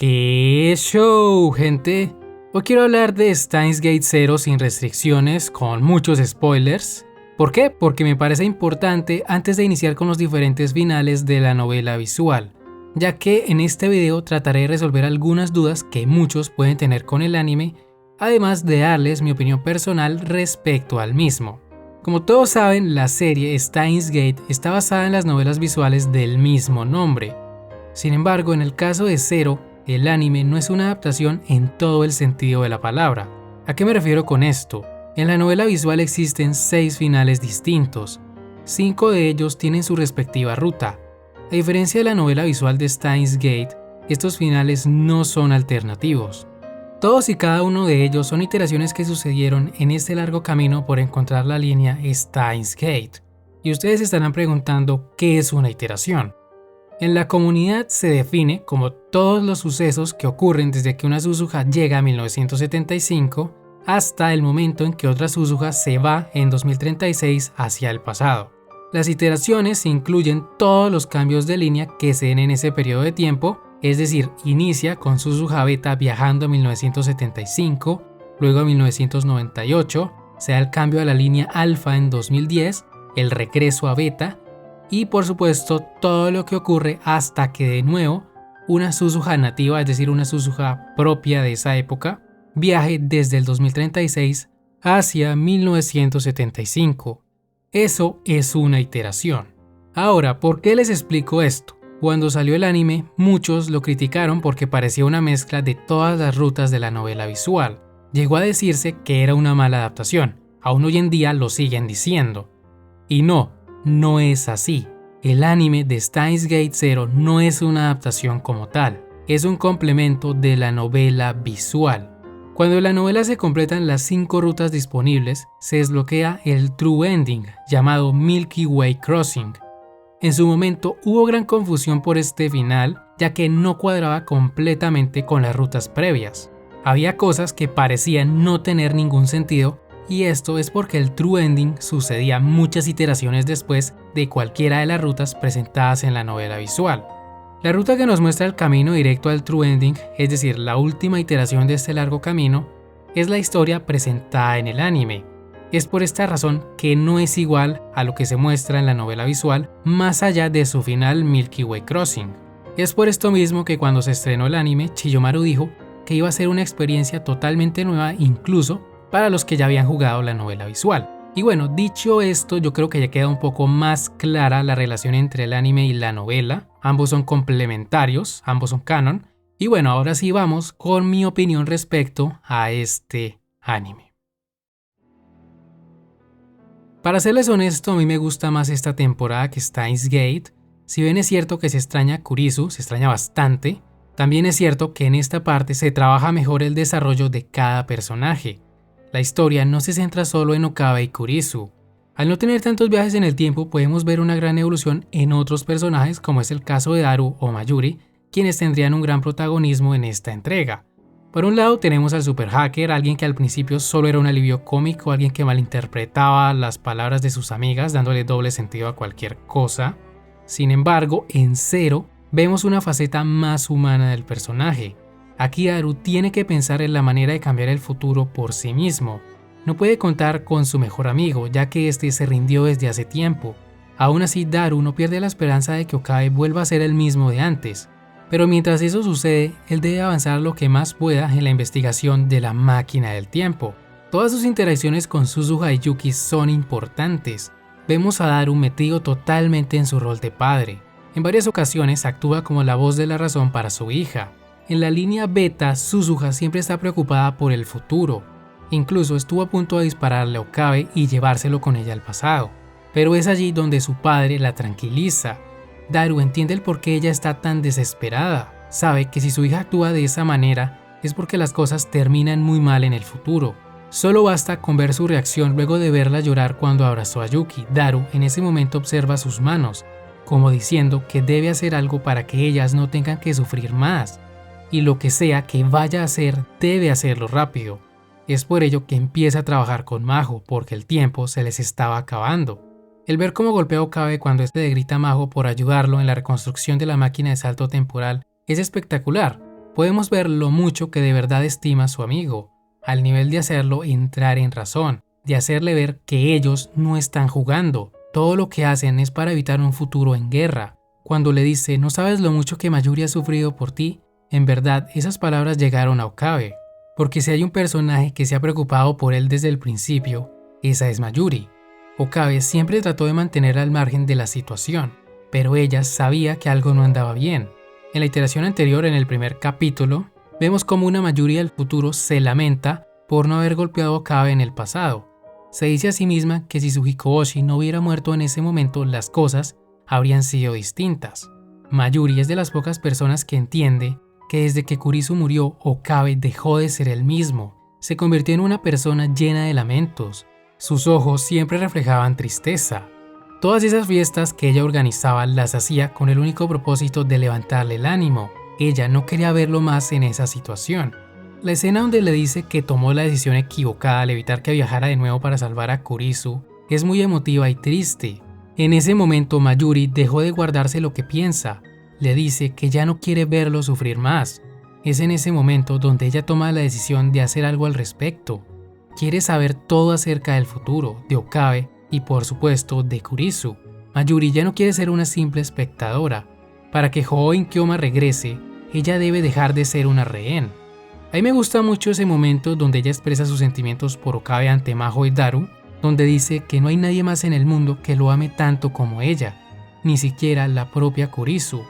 ¿Qué show, gente? Hoy quiero hablar de Steins Gate Zero sin restricciones, con muchos spoilers. ¿Por qué? Porque me parece importante antes de iniciar con los diferentes finales de la novela visual, ya que en este video trataré de resolver algunas dudas que muchos pueden tener con el anime, además de darles mi opinión personal respecto al mismo. Como todos saben, la serie Steins Gate está basada en las novelas visuales del mismo nombre. Sin embargo, en el caso de Zero, el anime no es una adaptación en todo el sentido de la palabra. ¿A qué me refiero con esto? En la novela visual existen 6 finales distintos. 5 de ellos tienen su respectiva ruta. A diferencia de la novela visual de Steins Gate, estos finales no son alternativos. Todos y cada uno de ellos son iteraciones que sucedieron en este largo camino por encontrar la línea Steins Gate. Y ustedes estarán preguntando, ¿qué es una iteración? En la comunidad se define como todos los sucesos que ocurren desde que una Suzuha llega a 1975 hasta el momento en que otra Suzuha se va en 2036 hacia el pasado. Las iteraciones incluyen todos los cambios de línea que se den en ese periodo de tiempo, es decir, inicia con Suzuha Beta viajando a 1975, luego a 1998, se da el cambio a la línea Alpha en 2010, el regreso a Beta, y por supuesto todo lo que ocurre hasta que de nuevo una Suzuha nativa, es decir una Suzuha propia de esa época, viaje desde el 2036 hacia 1975. Eso es una iteración. Ahora, ¿por qué les explico esto? Cuando salió el anime, muchos lo criticaron porque parecía una mezcla de todas las rutas de la novela visual. Llegó a decirse que era una mala adaptación. Aún hoy en día lo siguen diciendo. Y no es así. El anime de Steins Gate Zero no es una adaptación como tal, es un complemento de la novela visual. Cuando en la novela se completan las 5 rutas disponibles, se desbloquea el True Ending, llamado Milky Way Crossing. En su momento hubo gran confusión por este final, ya que no cuadraba completamente con las rutas previas. Había cosas que parecían no tener ningún sentido, y esto es porque el True Ending sucedía muchas iteraciones después de cualquiera de las rutas presentadas en la novela visual. La ruta que nos muestra el camino directo al True Ending, es decir, la última iteración de este largo camino, es la historia presentada en el anime. Es por esta razón que no es igual a lo que se muestra en la novela visual, más allá de su final Milky Way Crossing. Es por esto mismo que cuando se estrenó el anime, Chiyomaru dijo que iba a ser una experiencia totalmente nueva, incluso para los que ya habían jugado la novela visual. Y bueno, dicho esto, yo creo que ya queda un poco más clara la relación entre el anime y la novela. Ambos son complementarios, ambos son canon. Y bueno, ahora sí vamos con mi opinión respecto a este anime. Para serles honesto, a mí me gusta más esta temporada que Steins Gate. Si bien es cierto que se extraña a Kurisu, se extraña bastante, también es cierto que en esta parte se trabaja mejor el desarrollo de cada personaje. La historia no se centra solo en Okabe y Kurisu. Al no tener tantos viajes en el tiempo, podemos ver una gran evolución en otros personajes, como es el caso de Daru o Mayuri, quienes tendrían un gran protagonismo en esta entrega. Por un lado tenemos al super hacker, alguien que al principio solo era un alivio cómico, alguien que malinterpretaba las palabras de sus amigas dándole doble sentido a cualquier cosa. Sin embargo, en Zero vemos una faceta más humana del personaje. Aquí Daru tiene que pensar en la manera de cambiar el futuro por sí mismo. No puede contar con su mejor amigo, ya que este se rindió desde hace tiempo. Aún así, Daru no pierde la esperanza de que Okabe vuelva a ser el mismo de antes. Pero mientras eso sucede, él debe avanzar lo que más pueda en la investigación de la máquina del tiempo. Todas sus interacciones con Suzuha y Yuki son importantes. Vemos a Daru metido totalmente en su rol de padre. En varias ocasiones actúa como la voz de la razón para su hija. En la línea Beta, Suzuha siempre está preocupada por el futuro. Incluso estuvo a punto de dispararle a Okabe y llevárselo con ella al pasado. Pero es allí donde su padre la tranquiliza. Daru entiende el por qué ella está tan desesperada. Sabe que si su hija actúa de esa manera es porque las cosas terminan muy mal en el futuro. Solo basta con ver su reacción luego de verla llorar cuando abrazó a Yuki. Daru en ese momento observa sus manos, como diciendo que debe hacer algo para que ellas no tengan que sufrir más. Y lo que sea que vaya a hacer, debe hacerlo rápido. Es por ello que empieza a trabajar con Majo, porque el tiempo se les estaba acabando. El ver cómo golpea a Okabe cuando este le grita a Majo por ayudarlo en la reconstrucción de la máquina de salto temporal es espectacular, podemos ver lo mucho que de verdad estima a su amigo, al nivel de hacerlo entrar en razón, de hacerle ver que ellos no están jugando, todo lo que hacen es para evitar un futuro en guerra. Cuando le dice, no sabes lo mucho que Mayuri ha sufrido por ti, en verdad esas palabras llegaron a Okabe, porque si hay un personaje que se ha preocupado por él desde el principio, esa es Mayuri. Okabe siempre trató de mantenerla al margen de la situación, pero ella sabía que algo no andaba bien. En la iteración anterior, en el primer capítulo, vemos cómo una Mayuri del futuro se lamenta por no haber golpeado a Okabe en el pasado. Se dice a sí misma que si su Hikoboshi no hubiera muerto en ese momento, las cosas habrían sido distintas. Mayuri es de las pocas personas que entiende que desde que Kurisu murió, Okabe dejó de ser el mismo. Se convirtió en una persona llena de lamentos. Sus ojos siempre reflejaban tristeza. Todas esas fiestas que ella organizaba las hacía con el único propósito de levantarle el ánimo. Ella no quería verlo más en esa situación. La escena donde le dice que tomó la decisión equivocada al evitar que viajara de nuevo para salvar a Kurisu es muy emotiva y triste. En ese momento Mayuri dejó de guardarse lo que piensa. Le dice que ya no quiere verlo sufrir más. Es en ese momento donde ella toma la decisión de hacer algo al respecto. Quiere saber todo acerca del futuro, de Okabe y por supuesto de Kurisu. Mayuri ya no quiere ser una simple espectadora. Para que Hoho Kyoma regrese, ella debe dejar de ser una rehén. A mí me gusta mucho ese momento donde ella expresa sus sentimientos por Okabe ante Maho y Daru, donde dice que no hay nadie más en el mundo que lo ame tanto como ella, ni siquiera la propia Kurisu.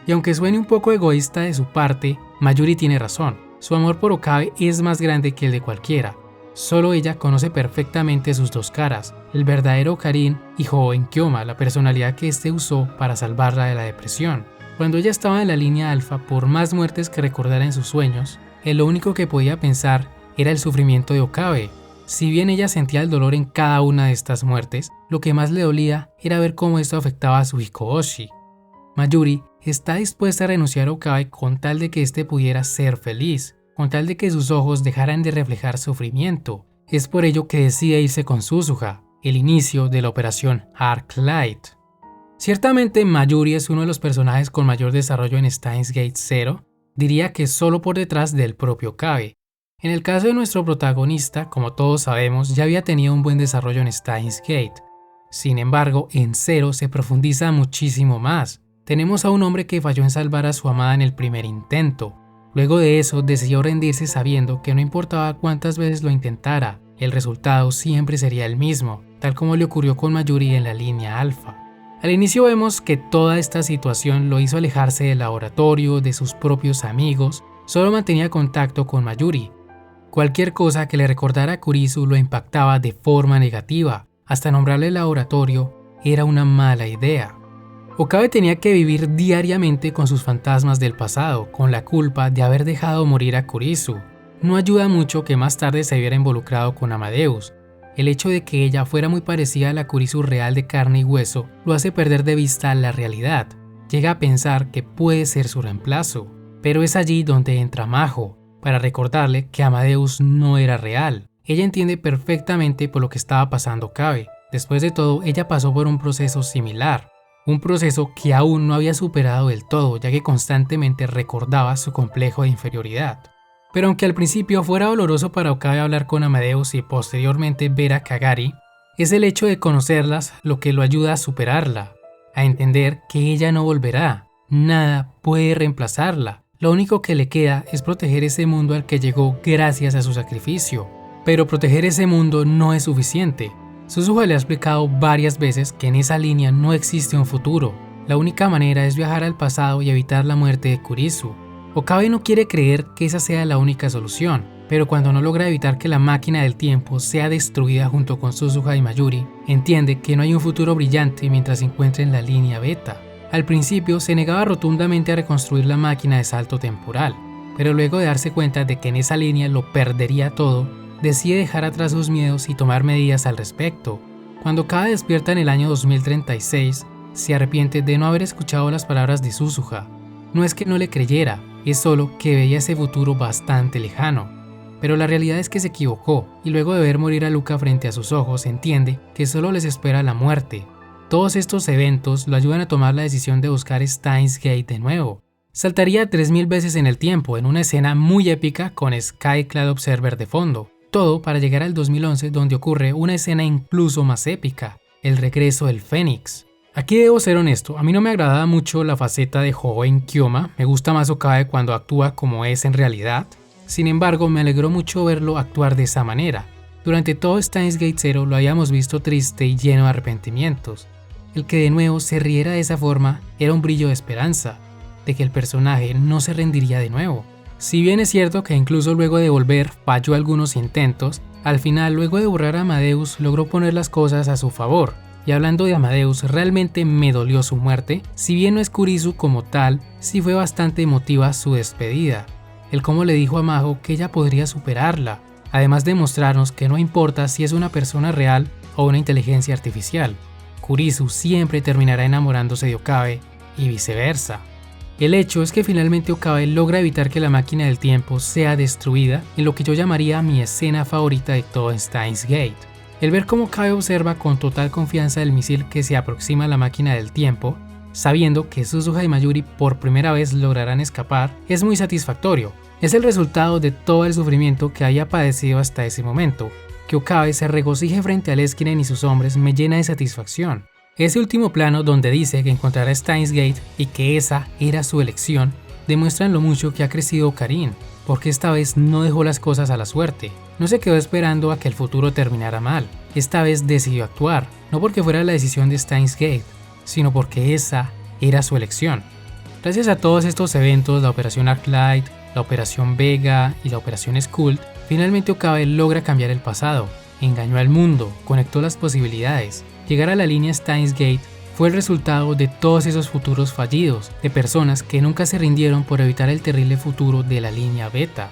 Y aunque suene un poco egoísta de su parte, Mayuri tiene razón. Su amor por Okabe es más grande que el de cualquiera. Solo ella conoce perfectamente sus dos caras, el verdadero Okarin y Hoho Kyoma, la personalidad que éste usó para salvarla de la depresión. Cuando ella estaba en la línea alfa, por más muertes que recordara en sus sueños, lo único que podía pensar era el sufrimiento de Okabe. Si bien ella sentía el dolor en cada una de estas muertes, lo que más le dolía era ver cómo esto afectaba a su Hikoboshi. Mayuri está dispuesta a renunciar a Okabe con tal de que éste pudiera ser feliz, con tal de que sus ojos dejaran de reflejar sufrimiento. Es por ello que decide irse con Suzuha, el inicio de la operación Arclight. Ciertamente Mayuri es uno de los personajes con mayor desarrollo en Steins Gate Zero, diría que solo por detrás del propio Okabe. En el caso de nuestro protagonista, como todos sabemos, ya había tenido un buen desarrollo en Steins Gate. Sin embargo, en Zero se profundiza muchísimo más. Tenemos a un hombre que falló en salvar a su amada en el primer intento. Luego de eso, decidió rendirse sabiendo que no importaba cuántas veces lo intentara, el resultado siempre sería el mismo, tal como le ocurrió con Mayuri en la línea alfa. Al inicio vemos que toda esta situación lo hizo alejarse del laboratorio, de sus propios amigos, solo mantenía contacto con Mayuri. Cualquier cosa que le recordara a Kurisu lo impactaba de forma negativa, hasta nombrarle el laboratorio era una mala idea. Okabe tenía que vivir diariamente con sus fantasmas del pasado, con la culpa de haber dejado morir a Kurisu. No ayuda mucho que más tarde se viera involucrado con Amadeus. El hecho de que ella fuera muy parecida a la Kurisu real de carne y hueso lo hace perder de vista la realidad. Llega a pensar que puede ser su reemplazo, pero es allí donde entra Maho, para recordarle que Amadeus no era real. Ella entiende perfectamente por lo que estaba pasando Okabe. Después de todo, ella pasó por un proceso similar, un proceso que aún no había superado del todo, ya que constantemente recordaba su complejo de inferioridad. Pero aunque al principio fuera doloroso para Okabe hablar con Amadeus y posteriormente ver a Kagari, es el hecho de conocerlas lo que lo ayuda a superarla, a entender que ella no volverá, nada puede reemplazarla. Lo único que le queda es proteger ese mundo al que llegó gracias a su sacrificio. Pero proteger ese mundo no es suficiente. Suzuha le ha explicado varias veces que en esa línea no existe un futuro. La única manera es viajar al pasado y evitar la muerte de Kurisu. Okabe no quiere creer que esa sea la única solución, pero cuando no logra evitar que la máquina del tiempo sea destruida junto con Suzuha y Mayuri, entiende que no hay un futuro brillante mientras se encuentre en la línea beta. Al principio se negaba rotundamente a reconstruir la máquina de salto temporal, pero luego de darse cuenta de que en esa línea lo perdería todo, decide dejar atrás sus miedos y tomar medidas al respecto. Cuando Okabe despierta en el año 2036, se arrepiente de no haber escuchado las palabras de Suzuha. No es que no le creyera, es solo que veía ese futuro bastante lejano. Pero la realidad es que se equivocó, y luego de ver morir a Luca frente a sus ojos, entiende que solo les espera la muerte. Todos estos eventos lo ayudan a tomar la decisión de buscar Steins Gate de nuevo. Saltaría 3000 veces en el tiempo en una escena muy épica con Sky Cloud Observer de fondo. Todo para llegar al 2011 donde ocurre una escena incluso más épica, el regreso del Fénix. Aquí debo ser honesto, a mí no me agradaba mucho la faceta de joven Kyoma, me gusta más Okabe cuando actúa como es en realidad. Sin embargo, me alegró mucho verlo actuar de esa manera. Durante todo Steins Gate Zero lo habíamos visto triste y lleno de arrepentimientos. El que de nuevo se riera de esa forma era un brillo de esperanza, de que el personaje no se rendiría de nuevo. Si bien es cierto que incluso luego de volver falló algunos intentos, al final luego de borrar a Amadeus logró poner las cosas a su favor. Y hablando de Amadeus, realmente me dolió su muerte, si bien no es Kurisu como tal, sí fue bastante emotiva su despedida. El cómo le dijo a Maho que ella podría superarla, además de mostrarnos que no importa si es una persona real o una inteligencia artificial, Kurisu siempre terminará enamorándose de Okabe y viceversa. El hecho es que finalmente Okabe logra evitar que la máquina del tiempo sea destruida en lo que yo llamaría mi escena favorita de todo Steins Gate. El ver cómo Okabe observa con total confianza el misil que se aproxima a la máquina del tiempo, sabiendo que Suzuha y Mayuri por primera vez lograrán escapar, es muy satisfactorio. Es el resultado de todo el sufrimiento que haya padecido hasta ese momento. Que Okabe se regocije frente al Eskinen y sus hombres me llena de satisfacción. Ese último plano donde dice que encontrará Steins Gate y que esa era su elección, demuestran lo mucho que ha crecido Karin, porque esta vez no dejó las cosas a la suerte, no se quedó esperando a que el futuro terminara mal, esta vez decidió actuar, no porque fuera la decisión de Steins Gate, sino porque esa era su elección. Gracias a todos estos eventos, la Operación Arclight, la Operación Vega y la Operación Skuld, finalmente Okabe logra cambiar el pasado, engañó al mundo, conectó las posibilidades. Llegar a la línea Steins Gate fue el resultado de todos esos futuros fallidos, de personas que nunca se rindieron por evitar el terrible futuro de la línea Beta.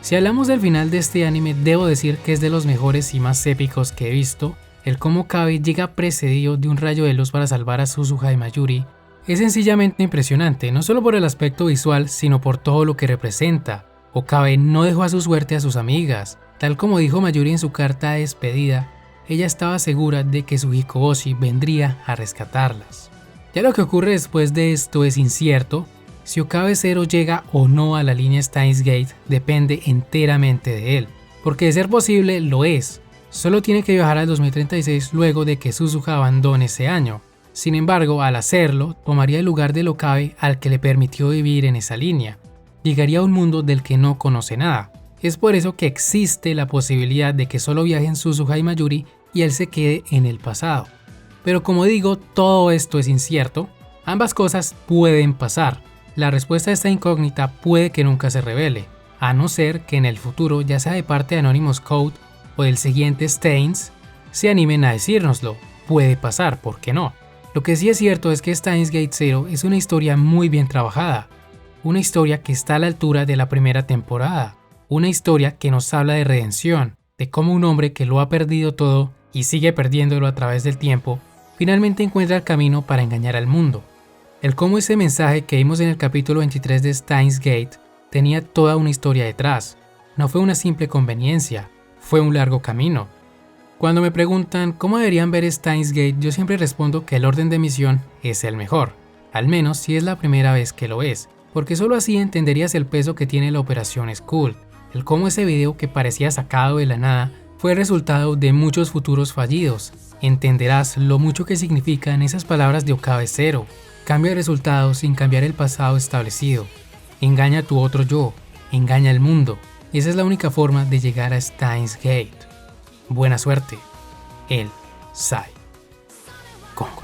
Si hablamos del final de este anime, debo decir que es de los mejores y más épicos que he visto. El cómo Okabe llega precedido de un rayo de luz para salvar a Suzuha y Mayuri es sencillamente impresionante, no solo por el aspecto visual, sino por todo lo que representa. Okabe no dejó a su suerte a sus amigas, tal como dijo Mayuri en su carta de despedida. Ella estaba segura de que su Hikoboshi vendría a rescatarlas. Ya lo que ocurre después de esto es incierto. Si Okabe Zero llega o no a la línea Steins Gate depende enteramente de él, porque de ser posible lo es. Solo tiene que viajar al 2036 luego de que Suzuha abandone ese año. Sin embargo, al hacerlo, tomaría el lugar del Okabe al que le permitió vivir en esa línea. Llegaría a un mundo del que no conoce nada. Es por eso que existe la posibilidad de que solo viajen Suzuha y Mayuri y él se quede en el pasado. Pero como digo, todo esto es incierto. Ambas cosas pueden pasar. La respuesta a esta incógnita puede que nunca se revele, a no ser que en el futuro, ya sea de parte de Anonymous Code o del siguiente Steins, se animen a decírnoslo. Puede pasar, ¿por qué no? Lo que sí es cierto es que Steins Gate Zero es una historia muy bien trabajada. Una historia que está a la altura de la primera temporada. Una historia que nos habla de redención, de cómo un hombre que lo ha perdido todo y sigue perdiéndolo a través del tiempo, finalmente encuentra el camino para engañar al mundo. El cómo ese mensaje que vimos en el capítulo 23 de Steins Gate tenía toda una historia detrás. No fue una simple conveniencia, fue un largo camino. Cuando me preguntan cómo deberían ver Steins Gate, yo siempre respondo que el orden de emisión es el mejor, al menos si es la primera vez que lo es, porque solo así entenderías el peso que tiene la Operación Skuld. El cómo ese video que parecía sacado de la nada fue el resultado de muchos futuros fallidos. Entenderás lo mucho que significan esas palabras de Okabe Zero. Cambia el resultado sin cambiar el pasado establecido. Engaña a tu otro yo. Engaña al mundo. Esa es la única forma de llegar a Steins Gate. Buena suerte. El Sai Kongo.